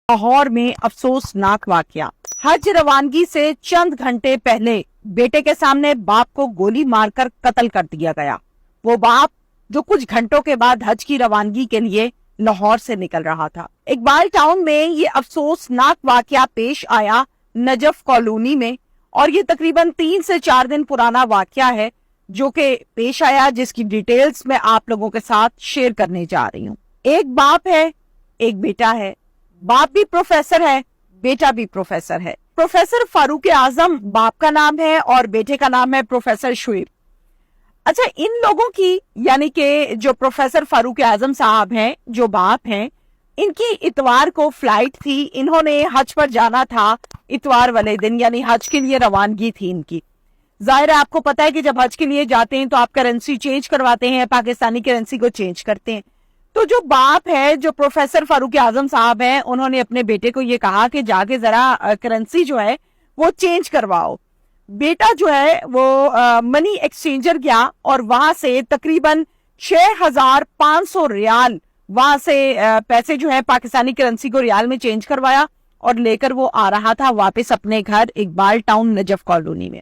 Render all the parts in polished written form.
लाहौर में अफसोसनाक वाकया। हज रवानगी से चंद घंटे पहले बेटे के सामने बाप को गोली मारकर कत्ल कर दिया गया। वो बाप जो कुछ घंटों के बाद हज की रवानगी के लिए लाहौर से निकल रहा था। इकबाल टाउन में ये अफसोसनाक वाकया पेश आया नजफ कॉलोनी में, और ये तकरीबन 3 से 4 दिन पुराना वाकया है जो कि पेश आया, जिसकी डिटेल्स मैं आप लोगों के साथ शेयर करने जा रही हूँ। एक बाप है, एक बेटा है। बाप भी प्रोफेसर है, बेटा भी प्रोफेसर है। प्रोफेसर फारूक आजम बाप का नाम है और बेटे का नाम है प्रोफेसर शुएब। अच्छा, इन लोगों की यानी कि जो प्रोफेसर फारूक आजम साहब हैं, जो बाप हैं, इनकी इतवार को फ्लाइट थी। इन्होंने हज पर जाना था इतवार वाले दिन, यानी हज के लिए रवानगी थी इनकी। जाहिर है आपको पता है कि जब हज के लिए जाते हैं तो आप करेंसी चेंज करवाते हैं, पाकिस्तानी करेंसी को चेंज करते हैं। तो जो बाप है, जो प्रोफेसर फारूक आजम साहब हैं, उन्होंने अपने बेटे को ये कहा कि जाके जरा करेंसी जो है वो चेंज करवाओ। बेटा जो है वो मनी एक्सचेंजर गया और वहां से तकरीबन 6,500 रियाल वहां से पैसे जो है पाकिस्तानी करेंसी को रियाल में चेंज करवाया और लेकर वो आ रहा था वापस अपने घर इकबाल टाउन नजफ कॉलोनी में।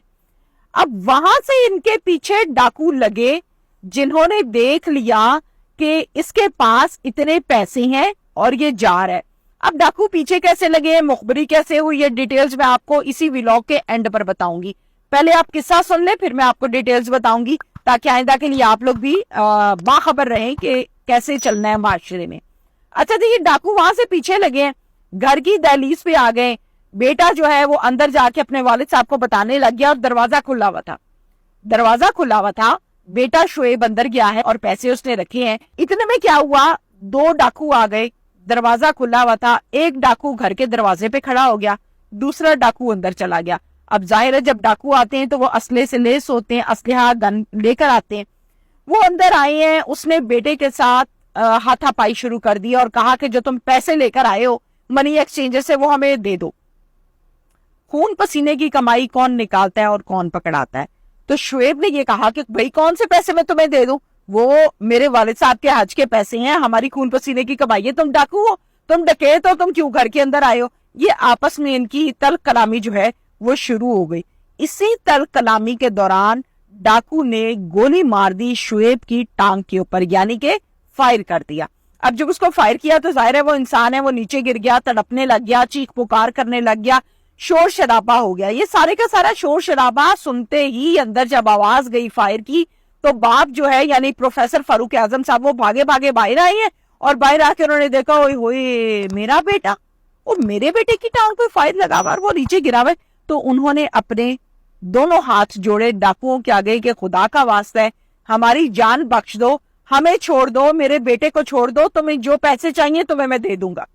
अब वहां से इनके पीछे डाकू लगे, जिन्होंने देख लिया कि इसके पास इतने पैसे हैं और ये जा रहा है। अब डाकू पीछे कैसे लगे, मुखबरी कैसे हुई, ये डिटेल्स मैं आपको इसी व्लॉग के एंड पर बताऊंगी। पहले आप किस्सा सुन ले, फिर मैं आपको डिटेल्स बताऊंगी, ताकि आइंदा के लिए आप लोग भी बाखबर रहें कि कैसे चलना है माशरे में। अच्छा जी, ये डाकू वहां से पीछे लगे हैं, घर की दहलीज पे आ गए। बेटा जो है वो अंदर जाके अपने वालिद साहब को बताने लग गया और दरवाजा खुला हुआ था। बेटा शुएब अंदर गया है और पैसे उसने रखे हैं। इतने में क्या हुआ, 2 डाकू आ गए, दरवाजा खुला हुआ था। एक डाकू घर के दरवाजे पे खड़ा हो गया, दूसरा डाकू अंदर चला गया। अब जाहिर है जब डाकू आते हैं तो वो असले से लेस होते हैं, असलहा गन लेकर आते हैं। वो अंदर आए हैं, उसने बेटे के साथ हाथापाई शुरू कर दी और कहा कि जो तुम पैसे लेकर आए हो मनी एक्सचेंजर से वो हमें दे दो। खून पसीने की कमाई कौन निकालता है और कौन पकड़ाता है? तो शुएब ने ये कहा कि भाई कौन से पैसे मैं तुम्हें दे दूं, वो मेरे वालिद साहब के हज के पैसे हैं, हमारी खून पसीने की कमाई है। तुम डाकू हो, तुम डकैत हो, तुम क्यों घर के अंदर आए हो? ये आपस में इनकी तल्ख कलामी जो है वो शुरू हो गई। इसी तल्ख कलामी के दौरान डाकू ने गोली मार दी शुएब की टांग के ऊपर, यानी कि फायर कर दिया। अब जब उसको फायर किया तो जाहिर है वो इंसान है, वो नीचे गिर गया, तड़पने लग गया, चीख पुकार करने लग गया, शोर शराबा हो गया। ये सारे का सारा शोर शराबा सुनते ही अंदर जब आवाज गई फायर की, तो बाप जो है यानी प्रोफेसर फारूक आजम साहब वो भागे भागे बाहर आए हैं और बाहर आके उन्होंने देखा ओए होए मेरा बेटा, वो मेरे बेटे की टांग पे फायर लगा हुआ, वो नीचे गिरा हुआ। तो उन्होंने अपने दोनों हाथ जोड़े डाकुओं के आगे कि खुदा का वास्ता है हमारी जान बख्श दो, हमें छोड़ दो, मेरे बेटे को छोड़ दो, तुम्हें जो पैसे चाहिए तुम्हें मैं दे दूंगा।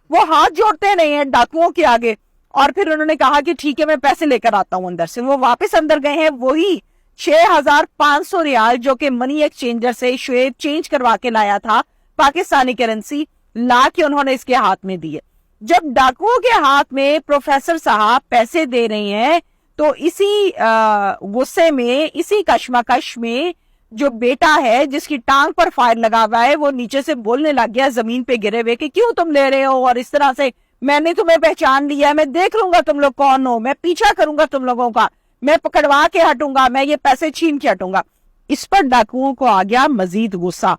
वो हाथ जोड़ते नहीं है डाकुओं के आगे, और फिर उन्होंने कहा कि ठीक है मैं पैसे लेकर आता हूं अंदर से। वो वापस अंदर गए हैं, वही 6,500 रियाल जो कि मनी एक्सचेंजर से शुएब चेंज करवा के लाया था पाकिस्तानी करेंसी, ला के उन्होंने इसके हाथ में दिए। जब डाकुओं के हाथ में प्रोफेसर साहब पैसे दे रहे हैं तो इसी गुस्से में, इसी कश्मकश में जो बेटा है जिसकी टांग पर फायर लगा हुआ है वो नीचे से बोलने लग गया जमीन पे गिरे हुए कि क्यों तुम ले रहे हो, और इस तरह से मैंने तुम्हें पहचान लिया है, मैं देख लूंगा तुम लोग कौन हो, मैं पीछा करूंगा तुम लोगों का, मैं पकड़वा के हटूंगा, मैं ये पैसे छीन के हटूंगा। इस पर डाकुओं को आ गया मजीद गुस्सा।